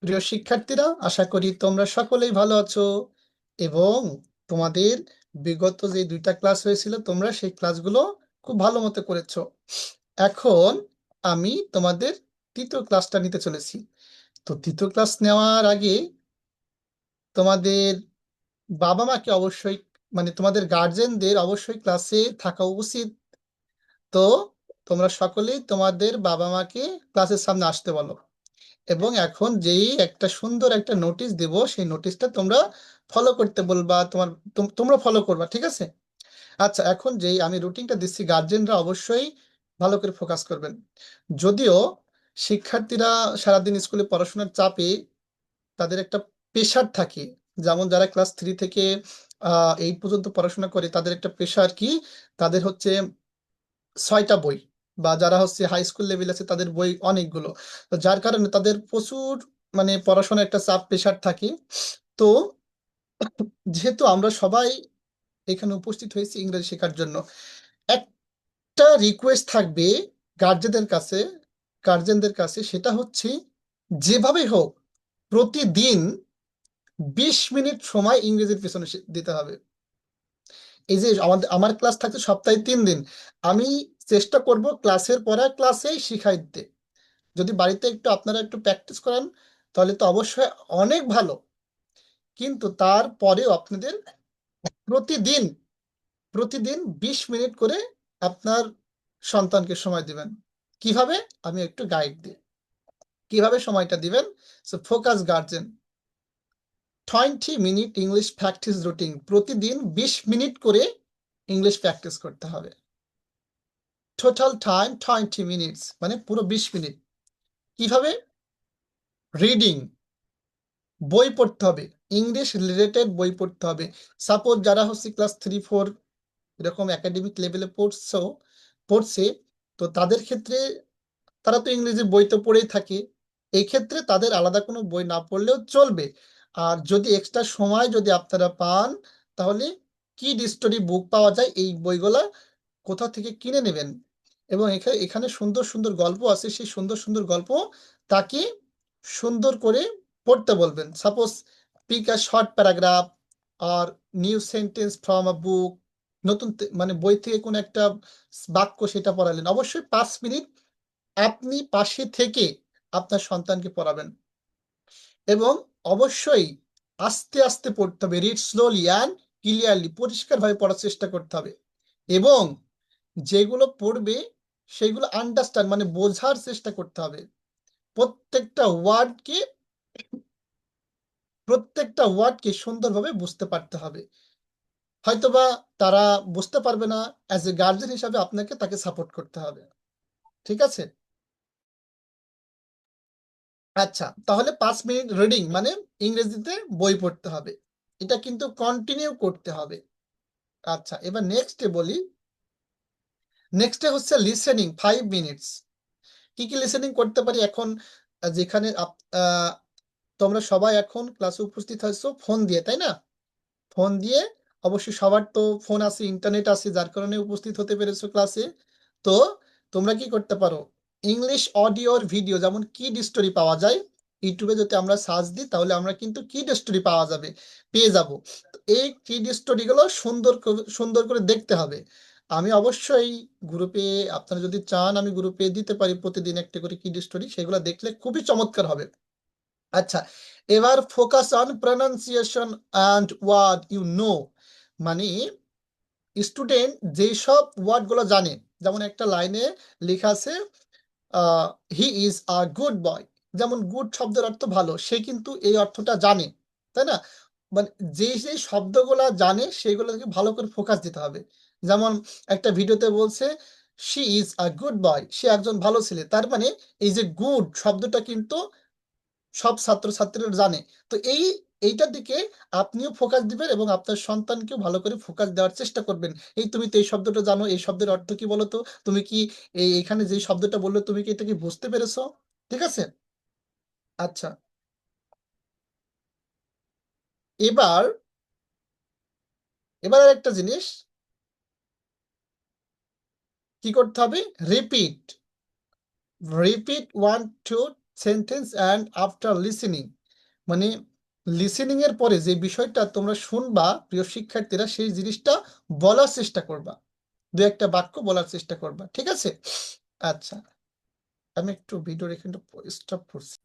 প্রিয় শিক্ষার্থীরা, আশা করি তোমরা সকলেই ভালো আছো এবং তোমাদের বিগত যে 2টা ক্লাস হয়েছিল তোমরা সেই ক্লাসগুলো খুব ভালো মতো করেছো। এখন আমি তোমাদের তৃতীয় ক্লাসটা নিতে চলেছি। তো তৃতীয় ক্লাস নেওয়ার আগে তোমাদের বাবা মাকে অবশ্যই, মানে তোমাদের গার্জেনদের অবশ্যই ক্লাসে থাকা উচিত। তো তোমরা সকলেই তোমাদের বাবা মাকে ক্লাসের সামনে আসতে বলো এবং এখন যেই একটা সুন্দর একটা নোটিশ দেব সেই নোটিশটা তোমরা ফলো করতে বলবা, তোমরা ফলো করবা, ঠিক আছে? আচ্ছা, এখন যেই আমি রুটিনটা দিচ্ছি গার্জেনরা অবশ্যই ভালো করে ফোকাস করবেন। যদিও শিক্ষার্থীরা সারাদিন স্কুলে পড়াশোনার চাপে তাদের একটা প্রেশার থাকে, যেমন যারা ক্লাস 3 থেকে 8 পর্যন্ত পড়াশোনা করে তাদের একটা প্রেশার কি, তাদের হচ্ছে 6টা বই, বা যারা হচ্ছে হাই স্কুল লেভেল আছে তাদের বই অনেকগুলো। তো যার কারণে তাদের প্রচুর মানে পড়াশোনার একটা চাপ প্রেশার থাকে। তো যেহেতু আমরা সবাই এখানে উপস্থিত হয়েছি ইংরেজি শেখার জন্য, একটা রিকোয়েস্ট থাকবে গার্জেনদের কাছে গার্জেনদের কাছে, সেটা হচ্ছে যেভাবে হোক প্রতিদিন 20 মিনিট সময় ইংরেজির পেছনে দিতে হবে। এই যে আমার ক্লাস থাকছে সপ্তাহে 3 দিন, আমি চেষ্টা করব ক্লাসের পড়া ক্লাসেই শিখাই দিতে। যদি বাড়িতে একটু আপনারা একটু প্র্যাকটিস করান তাহলে তো অবশ্যই অনেক ভালো, কিন্তু তারপরেও আপনাদের প্রতিদিন প্রতিদিন 20 মিনিট করে আপনার সন্তানকে সময় দিবেন। কিভাবে? আমি একটু গাইড দিই কিভাবে সময়টা দিবেন। So focus guardian, 20 minute English practice routine, প্রতিদিন 20 মিনিট করে ইংলিশ প্র্যাকটিস করতে হবে। টোটাল টাইম 20 মিনিটস, মানে পুরো 20 মিনিট। কিভাবে? রিডিং, বই পড়তে হবে, ইংলিশ রিলেটেড বই পড়তে হবে। সাপোজ যারা হচ্ছে ক্লাস 3 4 এরকম একাডেমিক লেভেলে পড়ছে, তো তাদের ক্ষেত্রে তারা তো ইংরেজি বই তো পড়েই থাকে, এই ক্ষেত্রে তাদের আলাদা কোনো বই না পড়লেও চলবে। আর যদি এক্সট্রা সময় যদি আপনারা পান তাহলে কিড স্টোরি বুক পাওয়া যায়, এই বইগুলা কোথা থেকে কিনে নেবেন এবং এখানে এখানে সুন্দর সুন্দর গল্প আছে, সেই সুন্দর সুন্দর গল্প তাকে সুন্দর করে পড়তে বলবেন। Suppose pick a short paragraph আর new sentence from a book, মানে বই থেকে কোন একটা বাক্য সেটা পড়ালেন, অবশ্যই 5 মিনিট আপনি পাশে থেকে আপনার সন্তানকে পড়াবেন এবং অবশ্যই আস্তে আস্তে পড়তে হবে। রিড স্লোলি অ্যান্ড ক্লিয়ারলি, পরিষ্কারভাবে পড়ার চেষ্টা করতে হবে এবং যেগুলো পড়বে সেগুলো আন্ডারস্ট্যান্ড, মানে বোঝার চেষ্টা করতে হবে। প্রত্যেকটা ওয়ার্ডকে প্রত্যেকটা ওয়ার্ডকে সুন্দরভাবে বুঝতে পারতে হবে। হয়তোবা তারা বুঝতে পারবে না, অ্যাজ এ গার্জেন হিসাবে আপনাকে তাকে সাপোর্ট করতে হবে, ঠিক আছে? আচ্ছা, তাহলে 5 মিনিট রিডিং মানে ইংরেজিতে বই পড়তে হবে, এটা কিন্তু কন্টিনিউ করতে হবে। আচ্ছা, এবার নেক্সটে বলি। নেক্সটে হচ্ছে লিসেনিং 5 মিনিটস। কি কি লিসেনিং করতে পারি এখন? যেখানে তোমরা সবাই এখন ক্লাসে উপস্থিত হয়েছো ফোন দিয়ে, তাই না? ফোন দিয়ে, অবশ্যই সবার তো ফোন আছে, ইন্টারনেট আছে, যার কারণে উপস্থিত হতে পেরেছো ক্লাসে। তো তোমরা কি করতে পারো, ইংলিশ অডিওর ভিডিও, যেমন কিড স্টোরি পাওয়া যায় ইউটিউবে, যদি আমরা সার্চ দিই তাহলে আমরা কিন্তু কিড স্টোরি পেয়ে যাব। তো এই কিড স্টোরিগুলো সুন্দর করে দেখতে হবে। আমি অবশ্যই গ্রুপে, আপনারা যদি চান আমি গ্রুপে দিতে পারি প্রতিদিন একটা করে কিড স্টোরি, সেগুলো দেখলে খুবই চমৎকার হবে। আচ্ছা, এবার focus on pronunciation and word you know, মানে স্টুডেন্ট যেই সব ওয়ার্ডগুলো জানে, যেমন একটা লাইনে লেখা আছে হি ইজ আ গুড বয়, যেমন গুড শব্দের অর্থ ভালো, সে কিন্তু এই অর্থটা জানে, তাই না? মানে যেই শব্দগুলা জানে সেইগুলোকে ভালো করে ফোকাস দিতে হবে। যেমন একটা ভিডিওতে বলছে she is a good boy, সে একজন ভালো ছেলে, তার মানে এই যে গুড শব্দটা কিন্তু সব ছাত্রছাত্রীরা জানে। তো এইটার দিকে আপনিও ফোকাস দিবেন এবং আপনার সন্তানকেও ভালো করে ফোকাস দেওয়ার চেষ্টা করবেন। এই তুমি তো এই শব্দটা জানো, এই শব্দের অর্থ কি বলো তো? তুমি কি এখানে যে শব্দটা বললো তুমি কি এটা কি বুঝতে পেরেছো? ঠিক আছে? আচ্ছা, এবার এবার আর একটা জিনিস কি করতে হবে, repeat repeat 1 2 sentence and after listening, মানে লিসেনিং এর পরে যে বিষয়টা তোমরা শুনবা প্রিয় শিক্ষার্থীরা, সেই জিনিসটা বলার চেষ্টা করবা, দু একটা বাক্য বলার চেষ্টা করবা, ঠিক আছে? আচ্ছা, আমি একটু ভিডিও এখানে স্টপ করছি।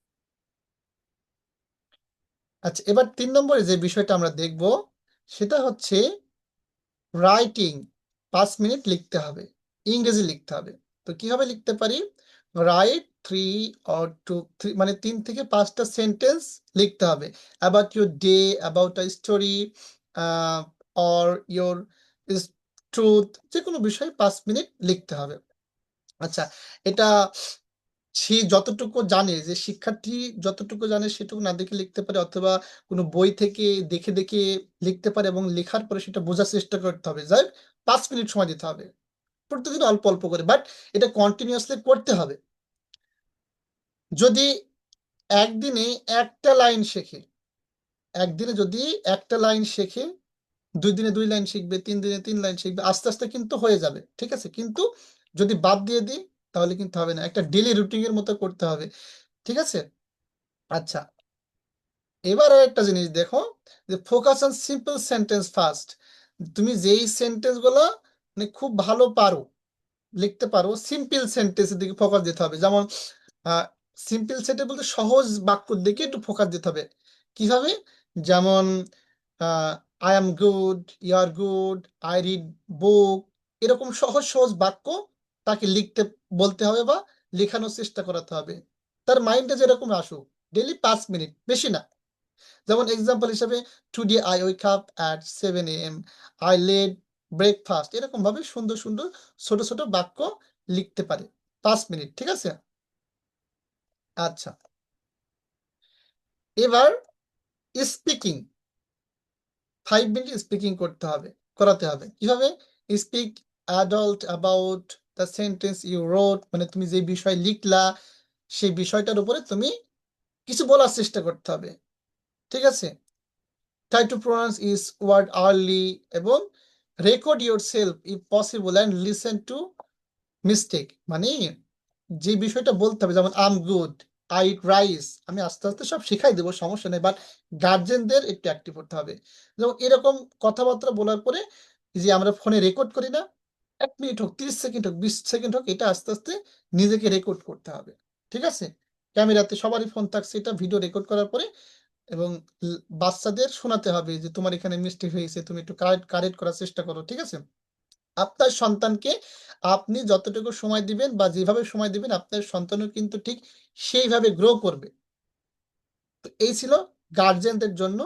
আচ্ছা, এবার 3 নম্বরে যে বিষয়টা আমরা দেখব সেটা হচ্ছে রাইটিং। 5 মিনিট লিখতে হবে, ইংরেজি লিখতে হবে। তো কিভাবে লিখতে পারি? রাইট 3 or 2 মানে 3 থেকে 5টা সেন্টেন্স লিখতে হবে about your day, about a story or your truth, যে কোনো বিষয়ে 5 মিনিট লিখতে হবে। আচ্ছা, এটা সে যতটুকু জানে, যে শিক্ষার্থী যতটুকু জানে সেটুকু না দেখে লিখতে পারে, অথবা কোনো বই থেকে দেখে দেখে লিখতে পারে, এবং লেখার পরে সেটা বোঝার চেষ্টা করতে হবে। যাই 5 মিনিট সময় দিতে হবে প্রতিদিন, অল্প অল্প করে, বাট এটা কন্টিনিউয়াসলি করতে হবে। যদি একদিনে একটা লাইন শেখে, একদিনে যদি একটা লাইন শেখে, 2 দিনে 2 লাইন শিখবে, 3 দিনে 3 লাইন শিখবে, আস্তে আস্তে কিন্তু হয়ে যাবে, ঠিক আছে? কিন্তু যদি বাদ দিয়ে দিই তাহলে কিন্তু হবে না, একটা ডেইলি রুটিন এর মতো করতে হবে, ঠিক আছে? আচ্ছা, এবার একটা জিনিস দেখো, যে focus on simple sentence first. তুমি যেই সেন্টেন্স গুলো মানে খুব ভালো পারো, লিখতে পারো, সিম্পল সেন্টেন্সের দিকে ফোকাস দিতে হবে। যেমন সিম্পল সেন্টেন্স বলতে সহজ বাক্যর দিকে একটু ফোকাস দিতে হবে। কিভাবে? যেমন I am good, you are good, I read book, এরকম সহজ সহজ বাক্য তাকে লিখতে বলতে হবে বা লেখানোর চেষ্টা করাতে হবে, তার মাইন্ডে যেরকম আসুক। ডেইলি 5 মিনিট, বেশি না। যেমন এক্সাম্পল হিসেবে, today I wake up at 7 AM, I led breakfast, এরকম ভাবে সুন্দর সুন্দর ছোট ছোট বাক্য লিখতে পারে 5 মিনিট, ঠিক আছে? আচ্ছা, এবার স্পিকিং, 5 মিনিট স্পিকিং করাতে হবে। কিভাবে? Speak adult about the sentence you wrote, মানে তুমি যে বিষয় লিখলা সেই বিষয়টার উপরে তুমি কিছু বলার চেষ্টা করতে হবে, ঠিক আছে? Try to pronounce is word early, এবং record yourself if possible and listen to mistake, মানে যে বিষয়টা বলতে হবে, যেমন am good, I eat rice, আমি আস্তে আস্তে সব শিখাই দেবো, সমস্যা নেই, বাট গার্জেনদের একটু অ্যাক্টিভ করতে হবে। যেমন এরকম কথাবার্তা বলার পরে, যে আমরা ফোনে রেকর্ড করি না, 1 মিনিট হোক, 30 সেকেন্ড হোক, 20 সেকেন্ড হোক, এটা আস্তে আস্তে নিজেকে রেকর্ড করতে হবে, ঠিক আছে? ক্যামেরাতে সবারই ফোন থাকছে, এটা ভিডিও রেকর্ড করার পরে, এবং বাচ্চাদের শোনাতে হবে যে তোমার এখানে মিস্টেক হয়েছে, তুমি একটু কারেক্ট করার চেষ্টা করো, ঠিক আছে? আপনার সন্তানকে আপনি যতটুকু সময় দিবেন বা যেভাবে সময় দিবেন, আপনার সন্তানও কিন্তু ঠিক সেইভাবে গ্রো করবে। তো এই ছিল গার্জেনদের জন্য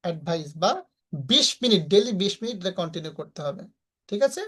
অ্যাডভাইস, বা 20 মিনিট, ডেইলি 20 মিনিট এটা কন্টিনিউ করতে হবে, ঠিক আছে?